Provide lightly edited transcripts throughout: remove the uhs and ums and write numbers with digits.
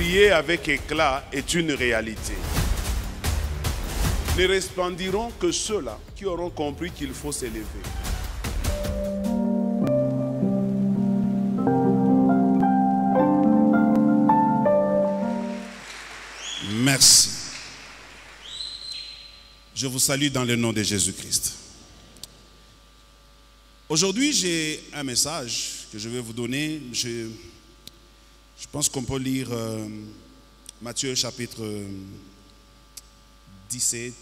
briller avec éclat est une réalité. Ne resplendiront que ceux-là qui auront compris qu'il faut s'élever. Merci. Je vous salue dans le nom de Jésus-Christ. Aujourd'hui, j'ai un message que je vais vous donner. Je pense qu'on peut lire Matthieu chapitre 17.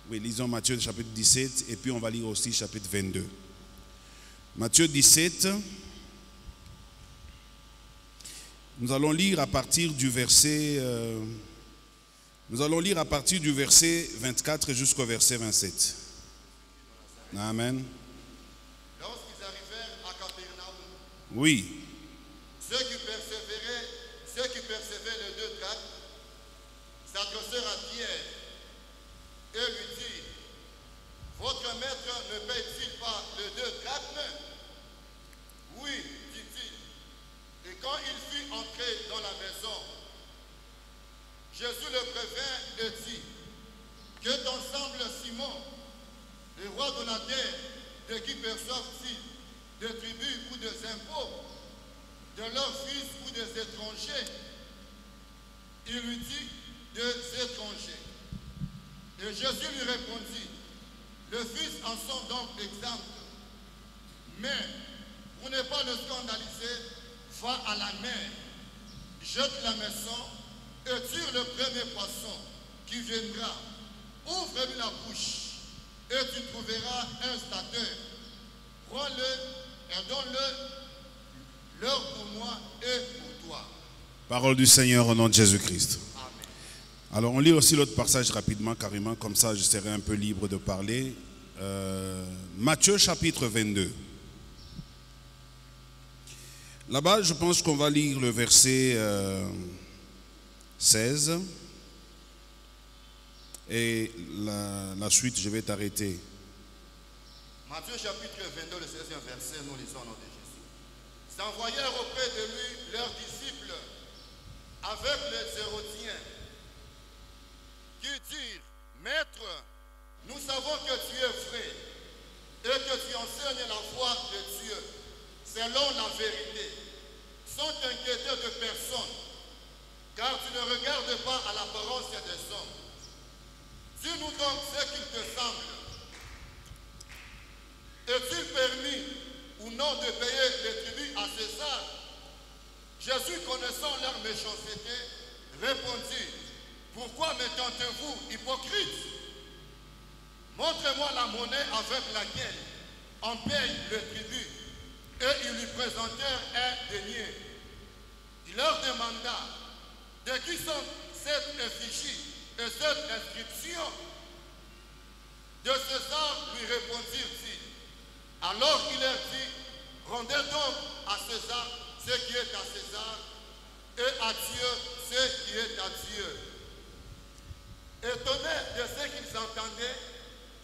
Oui, lisons Matthieu chapitre 17 et puis on va lire aussi chapitre 22. Matthieu 17. Nous allons lire à partir du verset 24 jusqu'au verset 27. Amen. Lorsqu'ils arrivèrent à Capernaum, Oui. ceux qui percevaient les 2 drachmes s'adressèrent à Pierre et lui dirent: votre maître ne paye-t-il pas les 2 drachmes? Oui, dit-il. Et quand il fut entré dans la maison, Jésus le prévint et dit: que t'en semble, Simon, le roi de la terre, de qui perçoivent-ils des tribus ou des impôts, de leurs fils ou des étrangers? Il lui dit: des étrangers. Et Jésus lui répondit: les fils en sont donc exempts. Mais pour ne pas le scandaliser, va à la mer, jette la maison et tire le premier poisson qui viendra. Ouvre-lui la bouche et tu trouveras un stateur. Prends-le et donne-le leur pour moi et pour toi. Parole du Seigneur au nom de Jésus-Christ. Alors on lit aussi l'autre passage rapidement, carrément, comme ça je serai un peu libre de parler. Matthieu chapitre 22. Là-bas, je pense qu'on va lire le verset 16. Et la suite, je vais t'arrêter. Matthieu chapitre 22, le 16e verset, nous lisons au nom de Jésus. S'envoyèrent auprès de lui leurs disciples avec les Hérodiens, qui dirent: Maître, nous savons que tu es vrai et que tu enseignes la voie de Dieu selon la vérité, sans t'inquiéter de personne, car tu ne regardes pas à l'apparence des hommes. Dis-nous donc ce qu'il te semble. Est-il permis ou non de payer les tribus à César? Jésus, connaissant leur méchanceté, répondit: pourquoi me tentez-vous, hypocrite? Montrez-moi la monnaie avec laquelle on paye les tribus. Et ils lui présentèrent un denier. Il leur demanda: de qui sont cette effigie et cette inscription? De César, lui répondirent-ils. Alors il leur dit: rendez donc à César ce qui est à César, et à Dieu ce qui est à Dieu. Étonnés de ce qu'ils entendaient,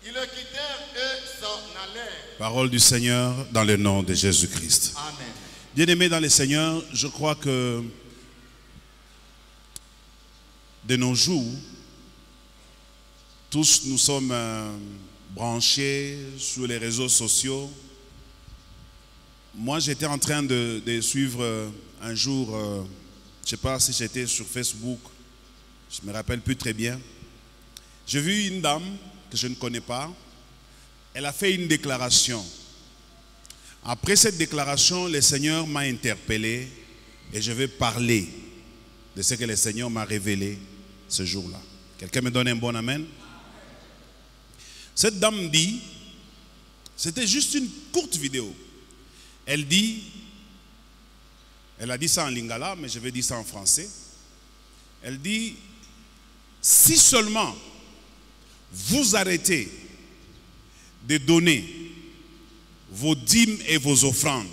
ils le quittèrent et s'en allèrent. Parole du Seigneur dans le nom de Jésus-Christ. Amen. Bien-aimés dans le Seigneur, je crois que de nos jours, tous nous sommes branchés sur les réseaux sociaux. Moi, j'étais en train de suivre un jour, je ne sais pas si j'étais sur Facebook, je ne me rappelle plus très bien. J'ai vu une dame que je ne connais pas. Elle a fait une déclaration. Après cette déclaration, le Seigneur m'a interpellé et je vais parler de ce que le Seigneur m'a révélé ce jour-là. Quelqu'un me donne un bon amen? Cette dame dit, c'était juste une courte vidéo. Elle dit, elle a dit ça en lingala, mais je vais dire ça en français. Elle dit: si seulement vous arrêtez de donner vos dîmes et vos offrandes,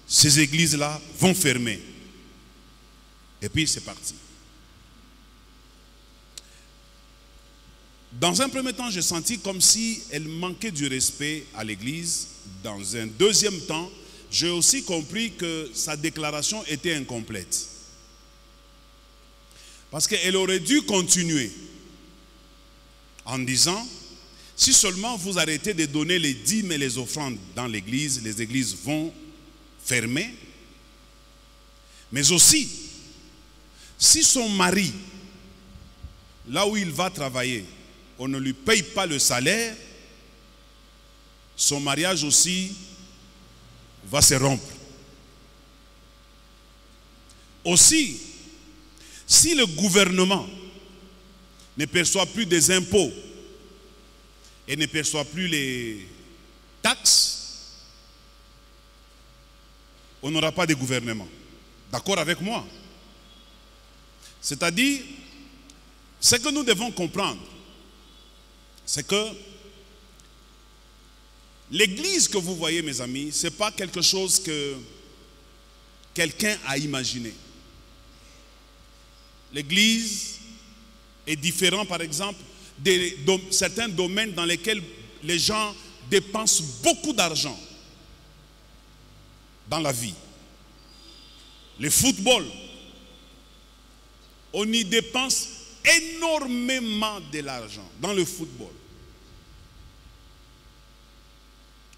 ces églises-là vont fermer. Et puis c'est parti. Dans un premier temps, j'ai senti comme si elle manquait du respect à l'église. Dans un deuxième temps, j'ai aussi compris que sa déclaration était incomplète. Parce qu'elle aurait dû continuer en disant, si seulement vous arrêtez de donner les dîmes et les offrandes dans l'église, les églises vont fermer. Mais aussi, si son mari, là où il va travailler, on ne lui paye pas le salaire, son mariage aussi va se rompre. Aussi, si le gouvernement ne perçoit plus des impôts et ne perçoit plus les taxes, on n'aura pas de gouvernement. D'accord avec moi? C'est-à-dire, ce que nous devons comprendre, c'est que l'église que vous voyez, mes amis, ce n'est pas quelque chose que quelqu'un a imaginé. L'église est différente, par exemple, de certains domaines dans lesquels les gens dépensent beaucoup d'argent dans la vie. Le football, on y dépense énormément de l'argent dans le football.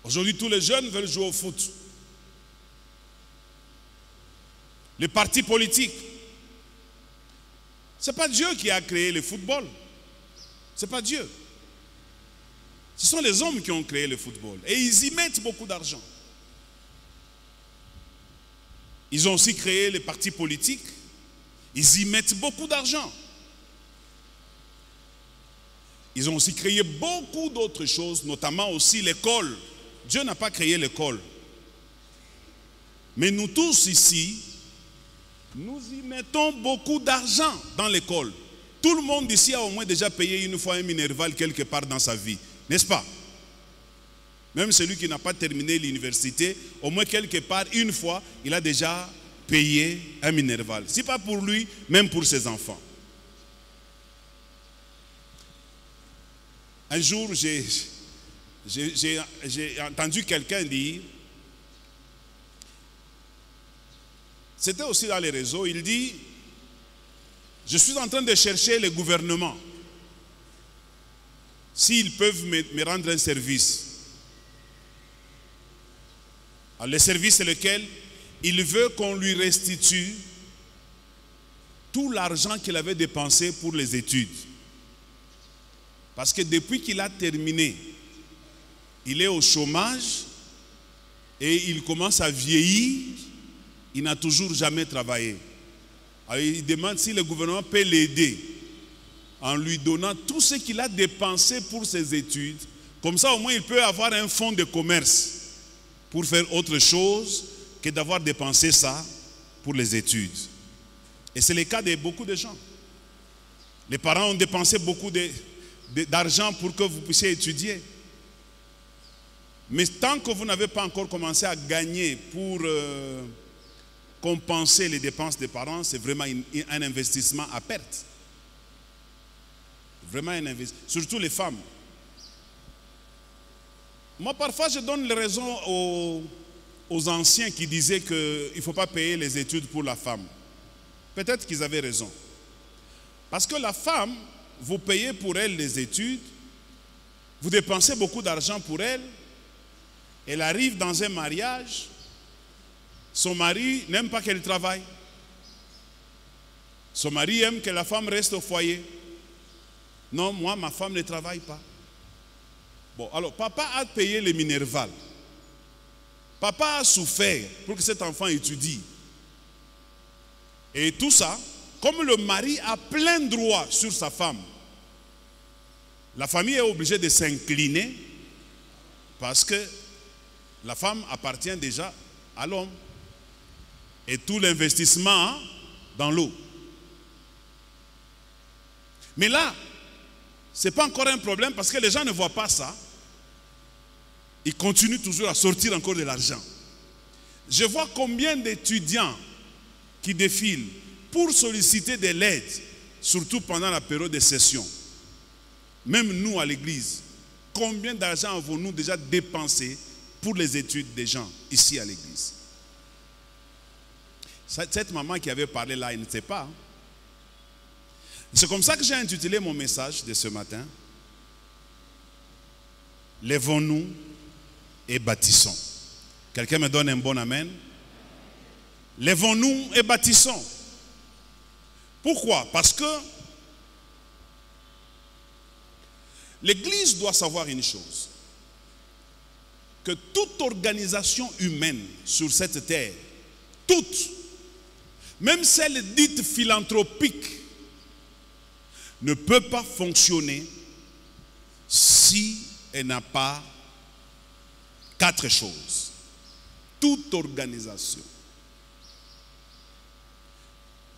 Aujourd'hui, tous les jeunes veulent jouer au foot. Les partis politiques, ce n'est pas Dieu qui a créé le football. Ce n'est pas Dieu. Ce sont les hommes qui ont créé le football. Et ils y mettent beaucoup d'argent. Ils ont aussi créé les partis politiques. Ils y mettent beaucoup d'argent. Ils ont aussi créé beaucoup d'autres choses, notamment aussi l'école. Dieu n'a pas créé l'école. Mais nous tous ici, nous y mettons beaucoup d'argent dans l'école. Tout le monde ici a au moins déjà payé une fois un minerval quelque part dans sa vie, n'est-ce pas? Même celui qui n'a pas terminé l'université, au moins quelque part, une fois, il a déjà payé un minerval. Si pas pour lui, même pour ses enfants. Un jour, j'ai entendu quelqu'un dire, c'était aussi dans les réseaux, il dit, je suis en train de chercher le gouvernement, s'ils peuvent me rendre un service. Alors, le service c'est lequel? Il veut qu'on lui restitue tout l'argent qu'il avait dépensé pour les études. Parce que depuis qu'il a terminé, il est au chômage et il commence à vieillir, il n'a toujours jamais travaillé. Alors il demande si le gouvernement peut l'aider en lui donnant tout ce qu'il a dépensé pour ses études. Comme ça, au moins, il peut avoir un fonds de commerce pour faire autre chose que d'avoir dépensé ça pour les études. Et c'est le cas de beaucoup de gens. Les parents ont dépensé beaucoup d'argent pour que vous puissiez étudier. Mais tant que vous n'avez pas encore commencé à gagner pour compenser les dépenses des parents, c'est vraiment un investissement à perte. Vraiment un investissement. Surtout les femmes. Moi, parfois, je donne les raisons aux anciens qui disaient qu'il ne faut pas payer les études pour la femme. Peut-être qu'ils avaient raison. Parce que la femme, vous payez pour elle les études, vous dépensez beaucoup d'argent pour elle, elle arrive dans un mariage, son mari n'aime pas qu'elle travaille. Son mari aime que la femme reste au foyer. Non, moi, ma femme ne travaille pas. Bon, alors, papa a payé les minervales. Papa a souffert pour que cet enfant étudie. Et tout ça, comme le mari a plein droit sur sa femme, la famille est obligée de s'incliner parce que la femme appartient déjà à l'homme. Et tout l'investissement dans l'eau. Mais là, ce n'est pas encore un problème parce que les gens ne voient pas ça. Ils continuent toujours à sortir encore de l'argent. Je vois combien d'étudiants qui défilent pour solliciter de l'aide, surtout pendant la période de session. Même nous à l'église, combien d'argent avons-nous déjà dépensé pour les études des gens ici à l'église? Cette maman qui avait parlé là, elle ne sait pas. C'est comme ça que j'ai intitulé mon message de ce matin. Lèvons-nous et bâtissons. Quelqu'un me donne un bon amen? Lèvons-nous et bâtissons. Pourquoi? Parce que l'Église doit savoir une chose. Que toute organisation humaine sur cette terre, toute, même celle dite philanthropique, ne peut pas fonctionner si elle n'a pas 4 choses. Toute organisation.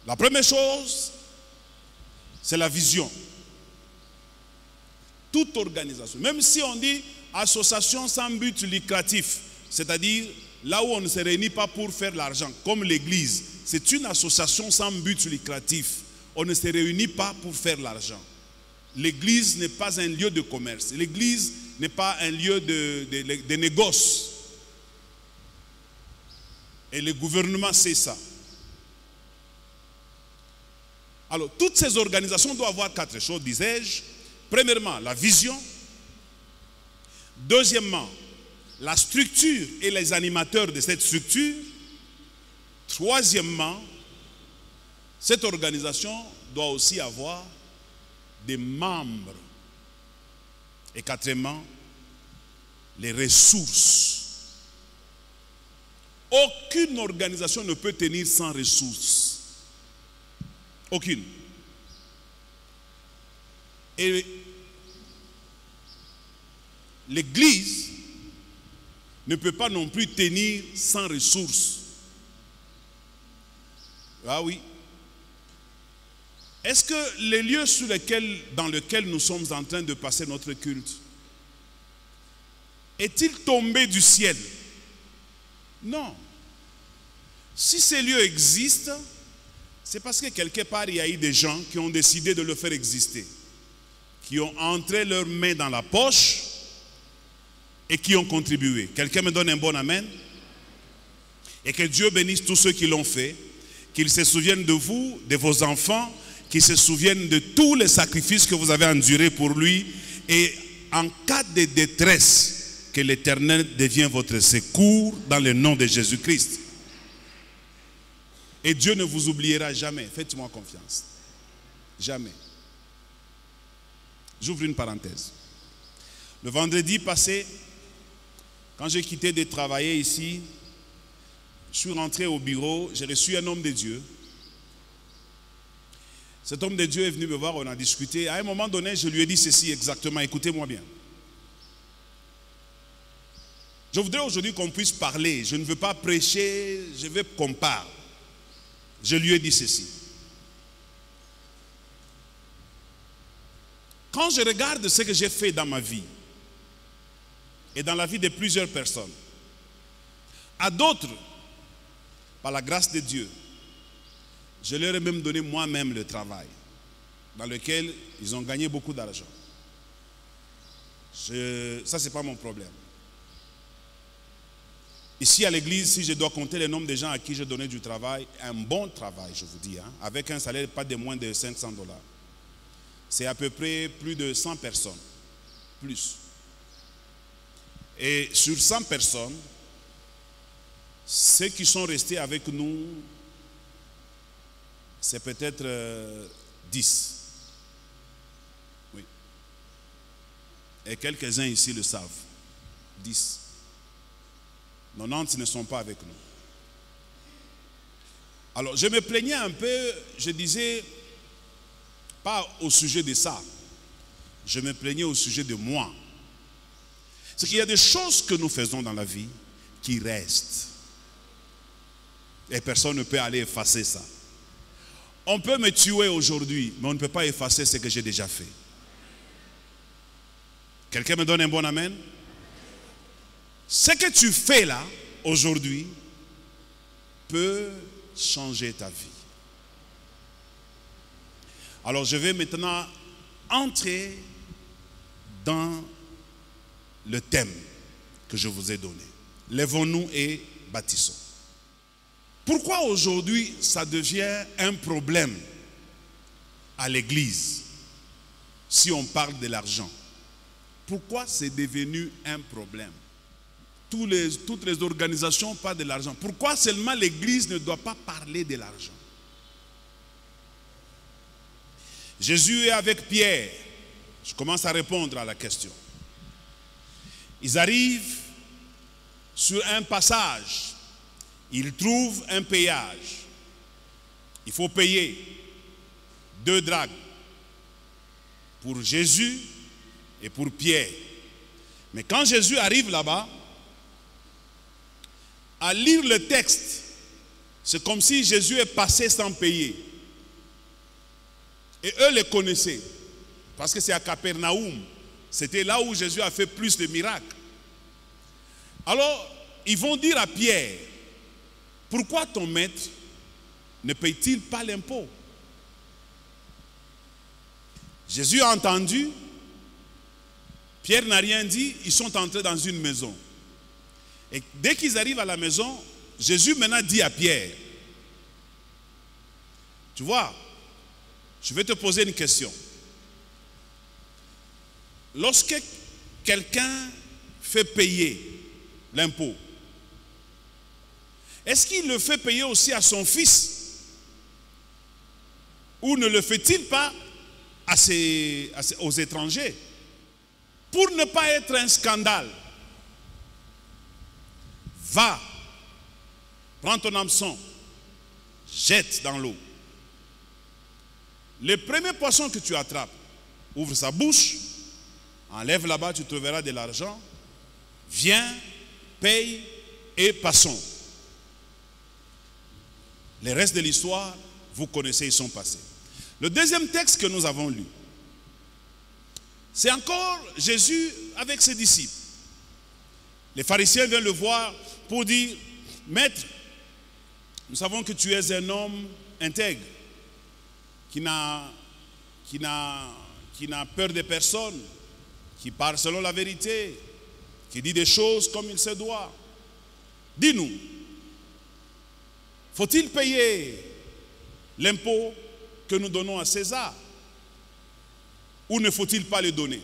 La première chose, c'est la vision. Toute organisation. Même si on dit association sans but lucratif, c'est-à-dire là où on ne se réunit pas pour faire l'argent, comme l'Église, c'est une association sans but lucratif. On ne se réunit pas pour faire l'argent. L'Église n'est pas un lieu de commerce. L'Église n'est pas un lieu de négoce. Et le gouvernement sait ça. Alors, toutes ces organisations doivent avoir 4 choses, disais-je. Premièrement, la vision. Deuxièmement, la structure et les animateurs de cette structure. Troisièmement, cette organisation doit aussi avoir des membres. Et quatrièmement, les ressources. Aucune organisation ne peut tenir sans ressources. Aucune. Et l'Église ne peut pas non plus tenir sans ressources. Ah oui. Est-ce que les lieux dans lesquels nous sommes en train de passer notre culte, est-il tombé du ciel? Non. Si ces lieux existent, c'est parce que quelque part il y a eu des gens qui ont décidé de le faire exister, qui ont entré leurs mains dans la poche et qui ont contribué. Quelqu'un me donne un bon amen? Et que Dieu bénisse tous ceux qui l'ont fait, qu'ils se souviennent de vous, de vos enfants, qu'ils se souviennent de tous les sacrifices que vous avez endurés pour lui, et en cas de détresse, que l'Éternel devienne votre secours dans le nom de Jésus-Christ. Et Dieu ne vous oubliera jamais. Faites-moi confiance. Jamais. J'ouvre une parenthèse. Le vendredi passé, quand j'ai quitté de travailler ici, je suis rentré au bureau, j'ai reçu un homme de Dieu. Cet homme de Dieu est venu me voir, on a discuté. À un moment donné, je lui ai dit ceci exactement, écoutez-moi bien. Je voudrais aujourd'hui qu'on puisse parler. Je ne veux pas prêcher, je veux qu'on parle. Je lui ai dit ceci. Quand je regarde ce que j'ai fait dans ma vie, et dans la vie de plusieurs personnes, à d'autres, par la grâce de Dieu, je leur ai même donné moi-même le travail, dans lequel ils ont gagné beaucoup d'argent. Ça, ce n'est pas mon problème. Ici à l'église, si je dois compter le nombre de gens à qui j'ai donné du travail, un bon travail, je vous dis, avec un salaire pas de moins de 500 $. C'est à peu près plus de 100 personnes. Plus. Et sur 100 personnes, ceux qui sont restés avec nous, c'est peut-être 10. Oui. Et quelques-uns ici le savent. 10. 90 ne sont pas avec nous. Alors, je me plaignais un peu, je disais, pas au sujet de ça, je me plaignais au sujet de moi. C'est qu'il y a des choses que nous faisons dans la vie qui restent. Et personne ne peut aller effacer ça. On peut me tuer aujourd'hui, mais on ne peut pas effacer ce que j'ai déjà fait. Quelqu'un me donne un bon amen? Ce que tu fais là, aujourd'hui, peut changer ta vie. Alors je vais maintenant entrer dans le thème que je vous ai donné. Lèvons-nous et bâtissons. Pourquoi aujourd'hui ça devient un problème à l'église si on parle de l'argent? Pourquoi c'est devenu un problème? Toutes les organisations parlent de l'argent. Pourquoi seulement l'église ne doit pas parler de l'argent? Jésus est avec Pierre. Je commence à répondre à la question. Ils arrivent sur un passage. Ils trouvent un péage. Il faut payer 2 drachmes pour Jésus et pour Pierre. Mais quand Jésus arrive là-bas, à lire le texte, c'est comme si Jésus est passé sans payer. Et eux le connaissaient. Parce que c'est à Capernaum. C'était là où Jésus a fait plus de miracles. Alors, ils vont dire à Pierre, pourquoi ton maître ne paye-t-il pas l'impôt? Jésus a entendu. Pierre n'a rien dit. Ils sont entrés dans une maison. Et dès qu'ils arrivent à la maison, Jésus maintenant dit à Pierre, tu vois, je vais te poser une question. Lorsque quelqu'un fait payer l'impôt, est-ce qu'il le fait payer aussi à son fils? Ou ne le fait-il pas aux étrangers? Pour ne pas être un scandale, va, prends ton hameçon, jette dans l'eau. Le premier poisson que tu attrapes, ouvre sa bouche, enlève là-bas, tu trouveras de l'argent, viens, paye et passons. Le reste de l'histoire, vous connaissez, ils sont passés. Le deuxième texte que nous avons lu, c'est encore Jésus avec ses disciples. Les pharisiens viennent le voir pour dire, Maître, nous savons que tu es un homme intègre, qui n'a peur de personne, qui parle selon la vérité, qui dit des choses comme il se doit. Dis-nous, faut-il payer l'impôt que nous donnons à César? Ou ne faut-il pas le donner?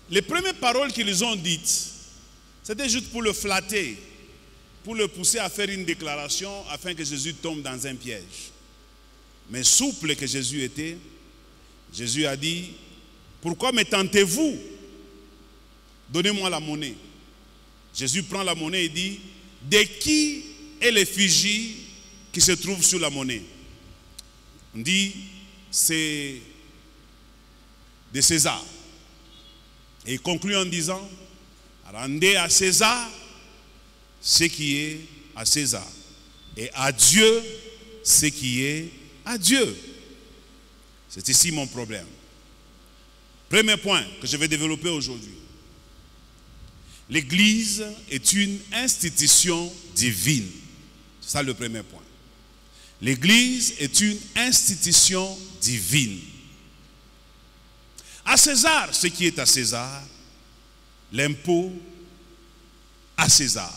Les premières paroles qu'ils ont dites, c'était juste pour le flatter, pour le pousser à faire une déclaration afin que Jésus tombe dans un piège. Mais souple que Jésus était, Jésus a dit, pourquoi me tentez-vous? Donnez-moi la monnaie. Jésus prend la monnaie et dit, de qui est l'effigie qui se trouve sur la monnaie? On dit, c'est de César. Et il conclut en disant, rendez à César ce qui est à César, et à Dieu ce qui est à Dieu. C'est ici mon problème. Premier point que je vais développer aujourd'hui. L'Église est une institution divine. C'est ça le premier point. L'Église est une institution divine. À César, ce qui est à César, l'impôt à César.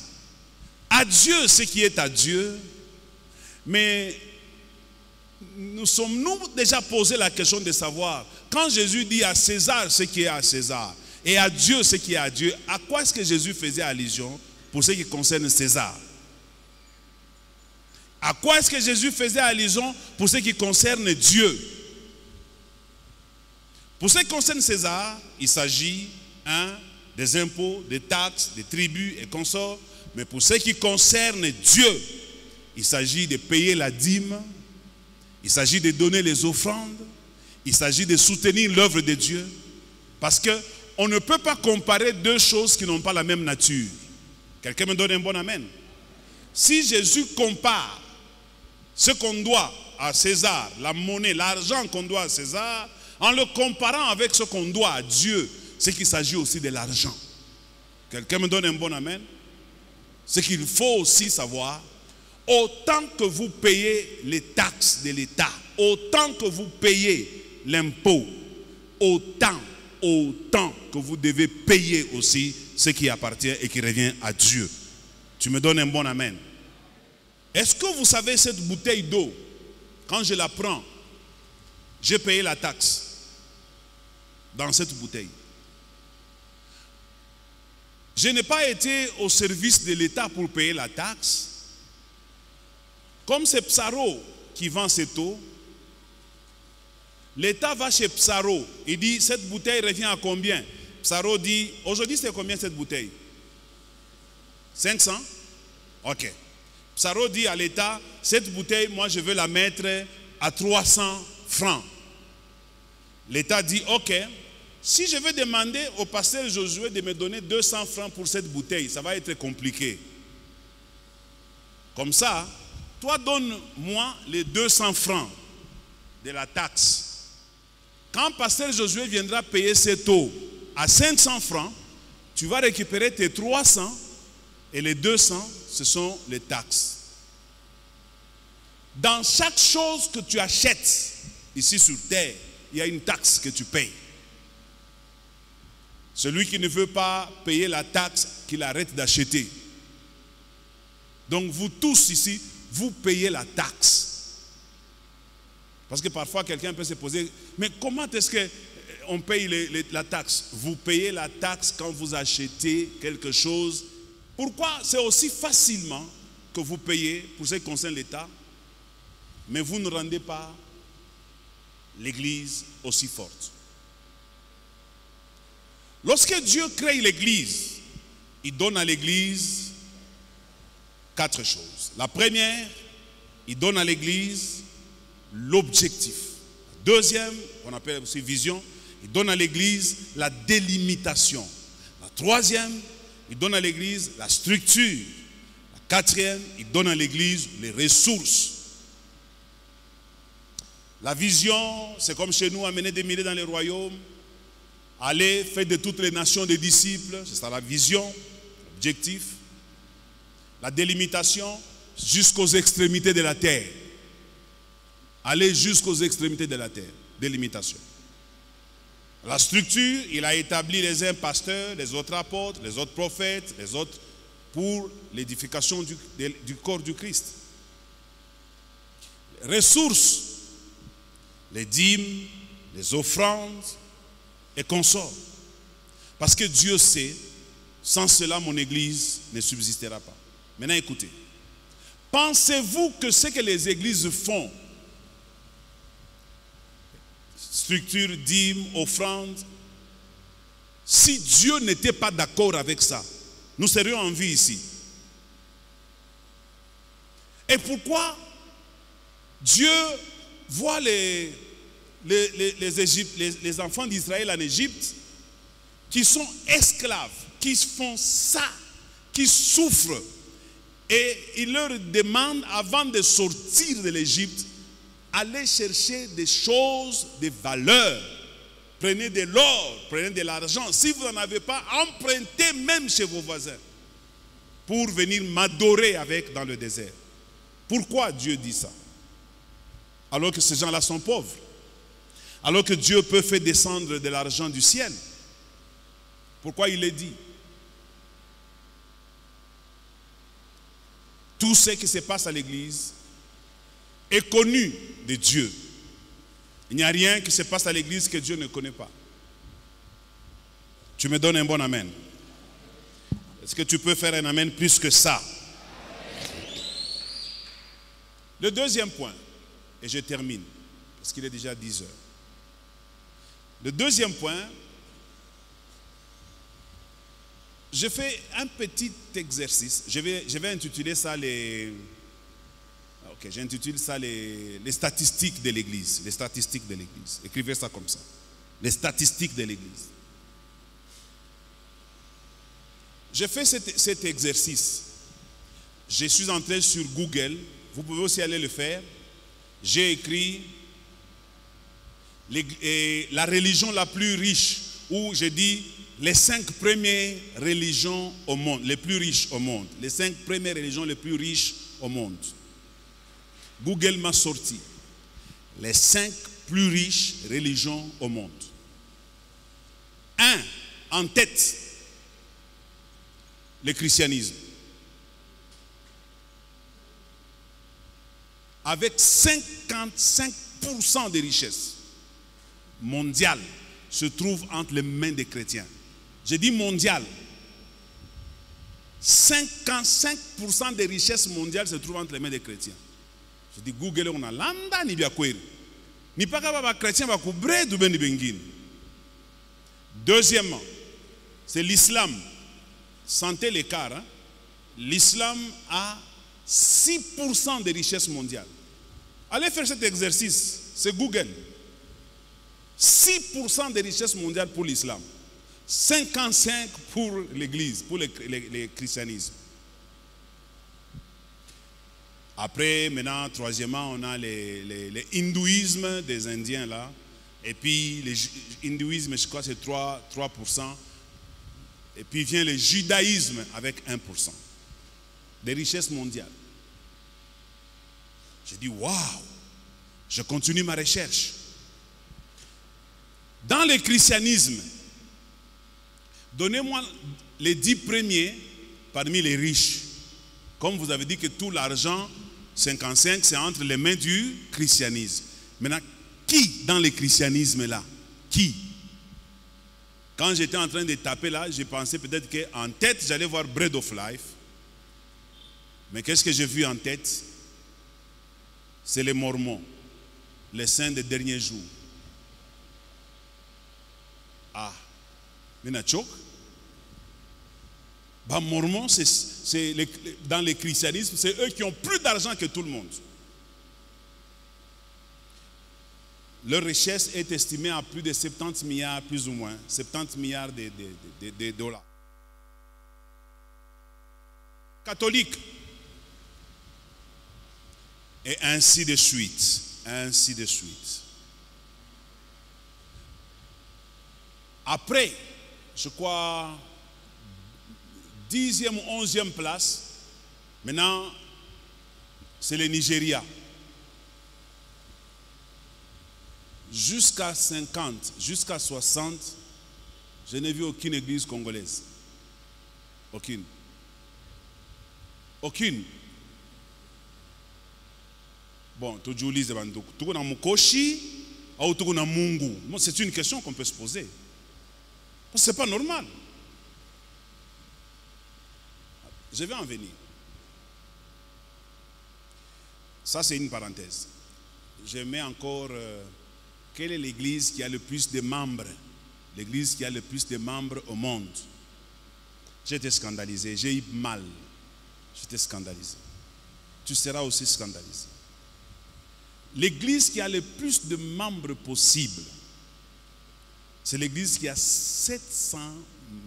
À Dieu, ce qui est à Dieu. Mais nous sommes-nous déjà posé la question de savoir, quand Jésus dit à César ce qui est à César, et à Dieu ce qui est à Dieu, à quoi est-ce que Jésus faisait allusion pour ce qui concerne César? À quoi est-ce que Jésus faisait allusion pour ce qui concerne Dieu? Pour ce qui concerne César, il s'agit des impôts, des taxes, des tribus et consorts. Mais pour ce qui concerne Dieu, il s'agit de payer la dîme, il s'agit de donner les offrandes, il s'agit de soutenir l'œuvre de Dieu. Parce qu'on ne peut pas comparer deux choses qui n'ont pas la même nature. Quelqu'un me donne un bon amen? Si Jésus compare ce qu'on doit à César, la monnaie, l'argent qu'on doit à César, en le comparant avec ce qu'on doit à Dieu, c'est qu'il s'agit aussi de l'argent. Quelqu'un me donne un bon amen? Ce qu'il faut aussi savoir, autant que vous payez les taxes de l'État, autant que vous payez l'impôt, autant que vous devez payer aussi ce qui appartient et qui revient à Dieu. Tu me donnes un bon amen? Est-ce que vous savez cette bouteille d'eau, quand je la prends, j'ai payé la taxe dans cette bouteille. Je n'ai pas été au service de l'État pour payer la taxe. Comme c'est Psaro qui vend cette eau, l'État va chez Psaro. Il dit, cette bouteille revient à combien? Psaro dit, aujourd'hui c'est combien cette bouteille? 500? Ok. Psaro dit à l'État, cette bouteille, moi je veux la mettre à 300 francs. L'État dit, ok, si je vais demander au pasteur Josué de me donner 200 francs pour cette bouteille, ça va être compliqué. Comme ça, toi donne-moi les 200 francs de la taxe. Quand pasteur Josué viendra payer cette eau à 500 francs, tu vas récupérer tes 300 et les 200, ce sont les taxes. Dans chaque chose que tu achètes ici sur terre, il y a une taxe que tu payes. Celui qui ne veut pas payer la taxe, qu'il arrête d'acheter. Donc vous tous ici, vous payez la taxe. Parce que parfois quelqu'un peut se poser, mais comment est-ce qu'on paye la taxe? Vous payez la taxe quand vous achetez quelque chose. Pourquoi? C'est aussi facilement que vous payez pour ce qui concerne l'État, mais vous ne rendez pas l'Église aussi forte. Lorsque Dieu crée l'Église, il donne à l'Église 4 choses. La première, il donne à l'Église l'objectif. La deuxième, on appelle aussi vision, il donne à l'Église la délimitation. La troisième, il donne à l'Église la structure. La quatrième, il donne à l'Église les ressources. La vision, c'est comme chez nous, amener des milliers dans les royaumes. Aller faire de toutes les nations des disciples, c'est ça la vision, l'objectif. La délimitation, jusqu'aux extrémités de la terre. Aller jusqu'aux extrémités de la terre, délimitation. La structure, il a établi les uns pasteurs, les autres apôtres, les autres prophètes, les autres pour l'édification du corps du Christ. Ressources, les dîmes, les offrandes, et consorts. Parce que Dieu sait, sans cela mon église ne subsistera pas. Maintenant écoutez. Pensez-vous que ce que les églises font, structure, dîmes, offrandes, si Dieu n'était pas d'accord avec ça, nous serions en vie ici? Et pourquoi Dieu voit les enfants d'Israël en Égypte qui sont esclaves, qui font ça, qui souffrent, et il leur demande avant de sortir de l'Égypte, allez chercher des choses de valeur, prenez de l'or, prenez de l'argent, si vous n'en avez pas, empruntez même chez vos voisins pour venir m'adorer avec dans le désert. Pourquoi Dieu dit ça? Alors que ces gens-là sont pauvres. Alors que Dieu peut faire descendre de l'argent du ciel. Pourquoi il le dit? Tout ce qui se passe à l'église est connu de Dieu. Il n'y a rien qui se passe à l'église que Dieu ne connaît pas. Tu me donnes un bon amen. Est-ce que tu peux faire un amen plus que ça? Le deuxième point, et je termine, parce qu'il est déjà 10 heures. Le deuxième point, je fais un petit exercice. Je vais intituler ça j'intitule ça les statistiques de l'Église. Les statistiques de l'Église. Écrivez ça comme ça. Les statistiques de l'Église. Je fais cet exercice. Je suis entré sur Google. Vous pouvez aussi aller le faire. J'ai écrit la religion la plus riche, où j'ai dit les 5 premières religions au monde, les plus riches au monde. Les 5 premières religions les plus riches au monde. Google m'a sorti les 5 plus riches religions au monde. 1, en tête, le christianisme. Avec 55% de richesse. mondiale se trouve entre les mains des chrétiens. Je dis mondiale. 55% des richesses mondiales se trouvent entre les mains des chrétiens. Je dis Google on a lambda ni biakweli. Ni pas capable chrétien va couvrir du ben bengine. Deuxièmement, c'est l'islam. Sentez l'écart. Hein? L'islam a 6% des richesses mondiales. Allez faire cet exercice, c'est Google. 6% des richesses mondiales pour l'islam. 55% pour l'église, pour les christianismes. Après, maintenant, troisièmement, on a les hindouismes des Indiens là. Et puis, l'hindouisme, je crois, c'est 3%. Et puis vient le judaïsme avec 1%. Des richesses mondiales. J'ai dit, waouh! Je continue ma recherche. Dans le christianisme, donnez-moi les 10 premiers parmi les riches. Comme vous avez dit que tout l'argent, 55, c'est entre les mains du christianisme. Maintenant, qui dans le christianisme là? Qui? Quand j'étais en train de taper là, j'ai pensé peut-être qu'en tête, j'allais voir Bread of Life. Mais qu'est-ce que j'ai vu en tête? C'est les Mormons, les saints des derniers jours. Ah, Menachok. Bah, Mormons, dans le christianisme, c'est eux qui ont plus d'argent que tout le monde. Leur richesse est estimée à plus de 70 milliards, plus ou moins, 70 milliards de dollars. Catholiques. Et ainsi de suite. Ainsi de suite. Après, je crois, 10e ou 11e place, maintenant, c'est le Nigeria. Jusqu'à 50, jusqu'à 60, je n'ai vu aucune église congolaise. Aucune. Aucune. Bon, tu dis que tu es Mukoshi ou tu es Mungu. C'est une question qu'on peut se poser. Ce n'est pas normal. Je vais en venir. Ça, c'est une parenthèse. Je mets encore... quelle est l'église qui a le plus de membres? L'église qui a le plus de membres au monde. J'étais scandalisé, j'ai eu mal. J'étais scandalisé. Tu seras aussi scandalisé. L'église qui a le plus de membres possible, c'est l'église qui a 700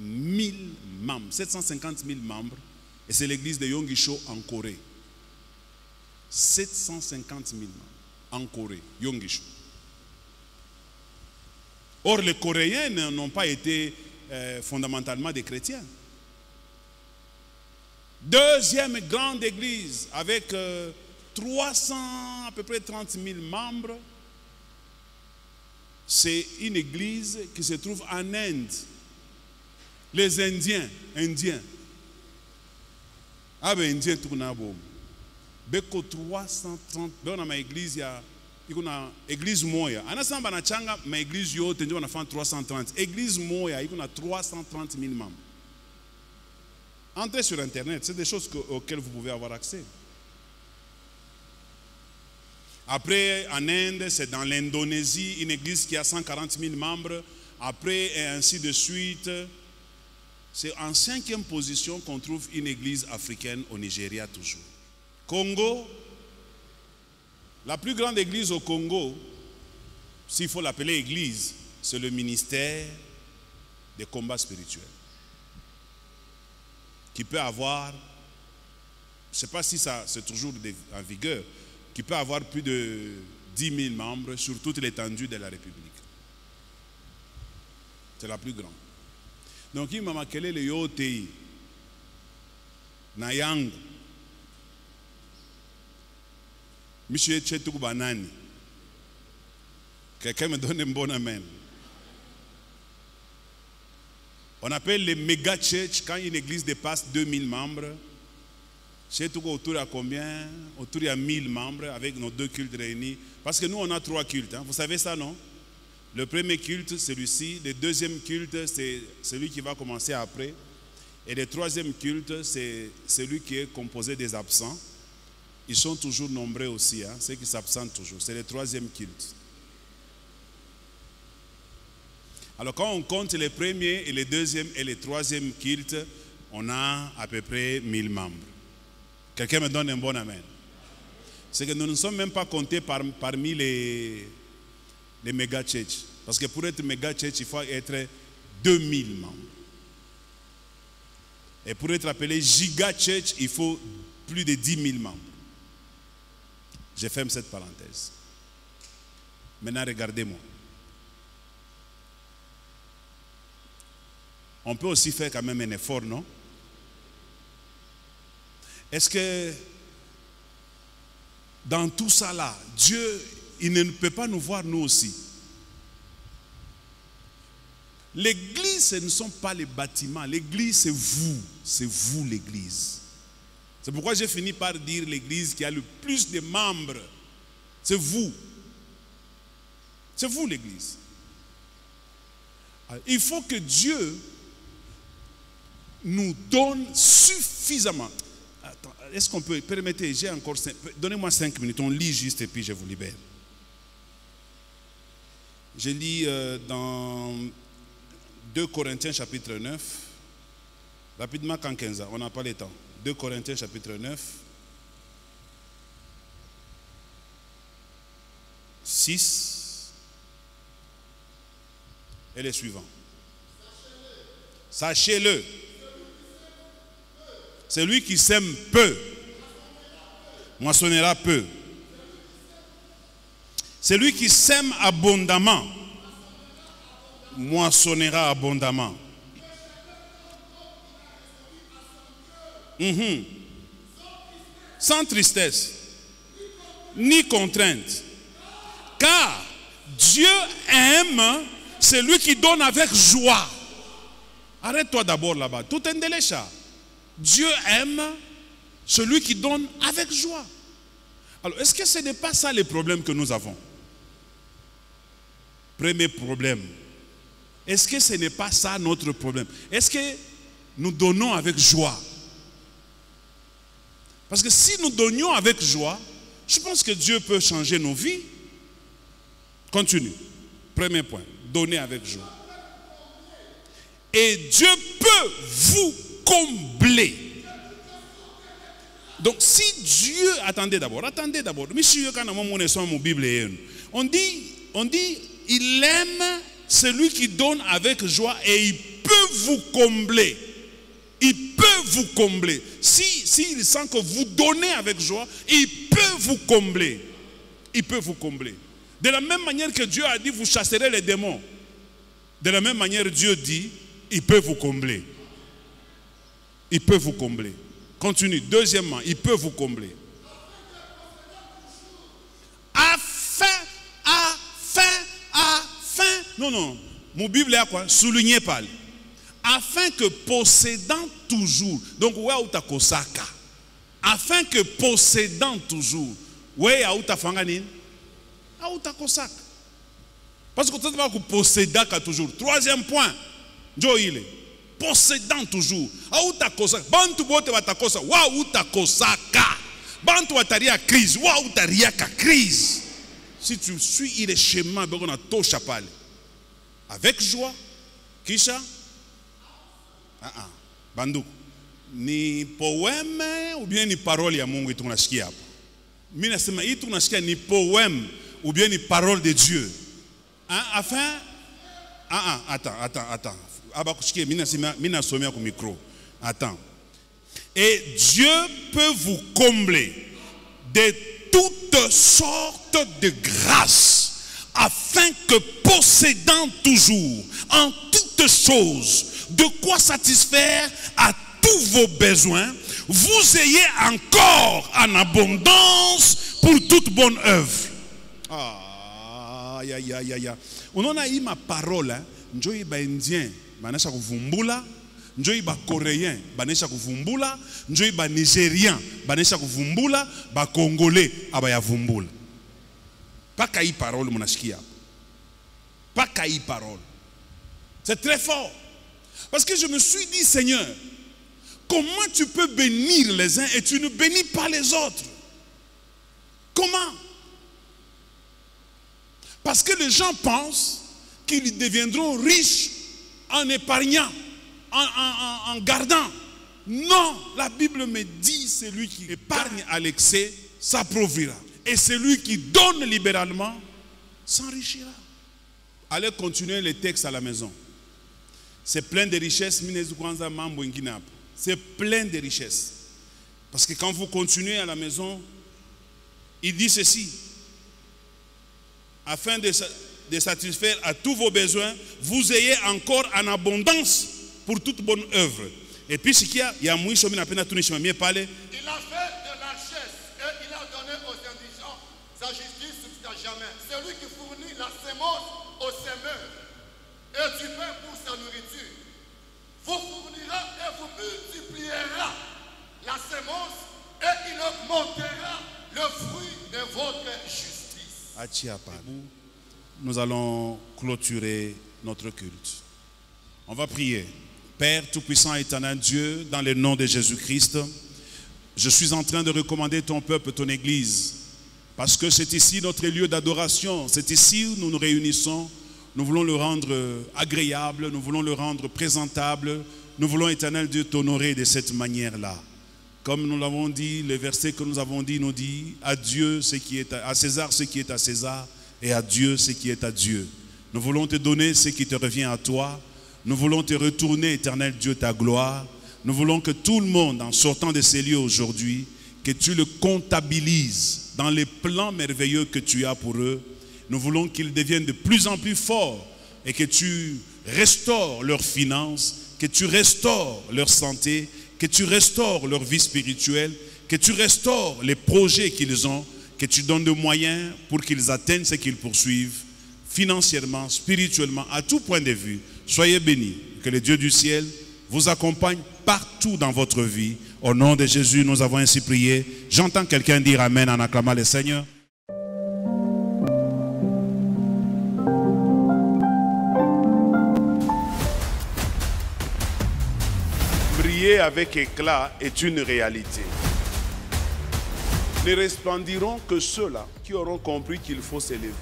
000 membres, 750 000 membres, et c'est l'église de Yongisho en Corée. 750 000 membres en Corée, Yongisho. Or, les Coréens n'ont pas été fondamentalement des chrétiens. Deuxième grande église avec 300, à peu près 30 000 membres. C'est une église qui se trouve en Inde. Les Indiens. Ah ben Indiens tout na bon. Beko 330. Dans ma église il y a église moya. Anasamba na changa ma église yote ndio wanafanya 330. Église moya iko na 330 000 membres. Entrez sur internet, c'est des choses auxquelles vous pouvez avoir accès. Après, en Inde, c'est dans l'Indonésie, une église qui a 140 000 membres. Après, et ainsi de suite. C'est en 5e position qu'on trouve une église africaine au Nigeria toujours. Congo, la plus grande église au Congo, s'il faut l'appeler église, c'est le ministère des combats spirituels. Qui peut avoir, je ne sais pas si ça c'est toujours en vigueur, qui peut avoir plus de 10 000 membres sur toute l'étendue de la République. C'est la plus grande. Donc, il m'a marqué le Yotei, Nayang, Monsieur Chetou Banani. Quelqu'un me donne un bon amen. On appelle les méga church quand une église dépasse 2000 membres. Chez Touko, autour à combien? Autour à 1000 membres avec nos 2 cultes réunis. Parce que nous, on a 3 cultes. Hein. Vous savez ça, non? Le premier culte, celui-ci. Le deuxième culte, c'est celui qui va commencer après. Et le troisième culte, c'est celui qui est composé des absents. Ils sont toujours nombreux aussi, hein, ceux qui s'absentent toujours. C'est le troisième culte. Alors quand on compte les premiers et les deuxièmes et les troisième cultes, on a à peu près 1000 membres. Quelqu'un me donne un bon amen. C'est que nous ne sommes même pas comptés parmi les méga church. Parce que pour être méga church, il faut être 2000 membres. Et pour être appelé giga church, il faut plus de 10 000 membres. Je ferme cette parenthèse. Maintenant, regardez-moi. On peut aussi faire quand même un effort, non? Est-ce que dans tout ça là, Dieu, il ne peut pas nous voir nous aussi? L'église, ce ne sont pas les bâtiments. L'église, c'est vous. C'est vous l'église. C'est pourquoi j'ai fini par dire l'église qui a le plus de membres. C'est vous. C'est vous l'église. Il faut que Dieu nous donne suffisamment. Attends, est-ce qu'on peut, permettez, j'ai encore, donnez-moi 5 minutes, on lit juste et puis je vous libère. Je lis dans 2 Corinthiens chapitre 9, rapidement quand 15 ans, on n'a pas le temps. 2 Corinthiens chapitre 9, 6 et les suivants. Sachez-le. Celui qui sème peu, moissonnera peu. Celui qui sème abondamment, moissonnera abondamment. Sans tristesse, ni contrainte. Car Dieu aime celui qui donne avec joie. Arrête-toi d'abord là-bas. Tout est délécha. Dieu aime celui qui donne avec joie. Alors, est-ce que ce n'est pas ça le problème que nous avons? Premier problème. Est-ce que ce n'est pas ça notre problème? Est-ce que nous donnons avec joie? Parce que si nous donnions avec joie, je pense que Dieu peut changer nos vies. Continue. Premier point. Donner avec joie. Et Dieu peut vous combler. Donc si Dieu, attendez d'abord, monsieur, quand on Bible, on dit, il aime celui qui donne avec joie et il peut vous combler. Il peut vous combler. S'il sent que vous donnez avec joie, il peut vous combler. Il peut vous combler. De la même manière que Dieu a dit, vous chasserez les démons. De la même manière, Dieu dit, il peut vous combler. Il peut vous combler. Continue. Deuxièmement, il peut vous combler. Non. Mon Bible est à quoi? Soulignez pas. Afin que possédant toujours. Donc, ouais, ta kosaka. Afin que possédant toujours. Ouais, ta fanganin. Ta kosaka. Parce que tu vas posséder toujours. Troisième point. Joïle. Possédant toujours. Ta kosaka. Bantu bote wa ta kosaka. Wa ta kosaka. Bantu wa taria crise. Wa taria ka crise. Si tu suis le chemin, on a tout chapal. Avec joie. Kisha. Bandu. Ni poème ou bien ni parole ya Mungu tunasikia hapa. Mimi nasema hii tunasikia ni poème ou bien ni parole de Dieu. Afin attends. Abakusikie mimi nasomea kwa micro. Attends. Et Dieu peut vous combler de toutes sortes de grâces afin que possédant toujours en toutes choses de quoi satisfaire à tous vos besoins, vous ayez encore en abondance pour toute bonne œuvre. On a eu ma parole, njoi ba indien, banesha kuvumbula, njoi ba coréen, banesha kuvumbula, njoi ba nigérien, banesha kuvumbula, ba congolais, abaya vumbula. Paka hii parole munashikia. pas caï parole. C'est très fort. Parce que je me suis dit, Seigneur, comment tu peux bénir les uns et tu ne bénis pas les autres? Comment? Parce que les gens pensent qu'ils deviendront riches en épargnant, en gardant. Non, la Bible me dit, celui qui épargne à l'excès s'approuvira. Et celui qui donne libéralement s'enrichira. Allez continuer les textes à la maison. C'est plein de richesses. C'est plein de richesses. Parce que quand vous continuez à la maison, il dit ceci. Afin de satisfaire à tous vos besoins, vous ayez encore en abondance pour toute bonne œuvre. Et puis, ce qu'il y a, il a fait de la richesse et il a donné aux indigents. Sa justice subsiste à jamais. Celui qui fournit la sémence aux semeurs et du pain pour sa nourriture, vous fournira et vous multipliera la sémence et il augmentera le fruit de votre justice. Nous allons clôturer notre culte. On va prier. Père tout-puissant et éternel Dieu, dans le nom de Jésus-Christ, je suis en train de recommander ton peuple, ton église, parce que c'est ici notre lieu d'adoration, c'est ici où nous nous réunissons. Nous voulons le rendre agréable, nous voulons le rendre présentable, nous voulons, éternel Dieu, t'honorer de cette manière-là. Comme nous l'avons dit, le verset que nous avons dit nous dit, à Dieu ce qui est à César ce qui est à César, et à Dieu ce qui est à Dieu. Nous voulons te donner ce qui te revient à toi. Nous voulons te retourner, éternel Dieu, ta gloire. Nous voulons que tout le monde, en sortant de ces lieux aujourd'hui, que tu le comptabilises dans les plans merveilleux que tu as pour eux. Nous voulons qu'ils deviennent de plus en plus forts et que tu restaures leurs finances, que tu restaures leur santé, que tu restaures leur vie spirituelle, que tu restaures les projets qu'ils ont, que tu donnes des moyens pour qu'ils atteignent ce qu'ils poursuivent, financièrement, spirituellement, à tout point de vue. Soyez bénis, que le Dieu du ciel vous accompagne partout dans votre vie. Au nom de Jésus, nous avons ainsi prié. J'entends quelqu'un dire Amen en acclamant le Seigneur. Briller avec éclat est une réalité. Ne resplendiront que ceux-là qui auront compris qu'il faut s'élever.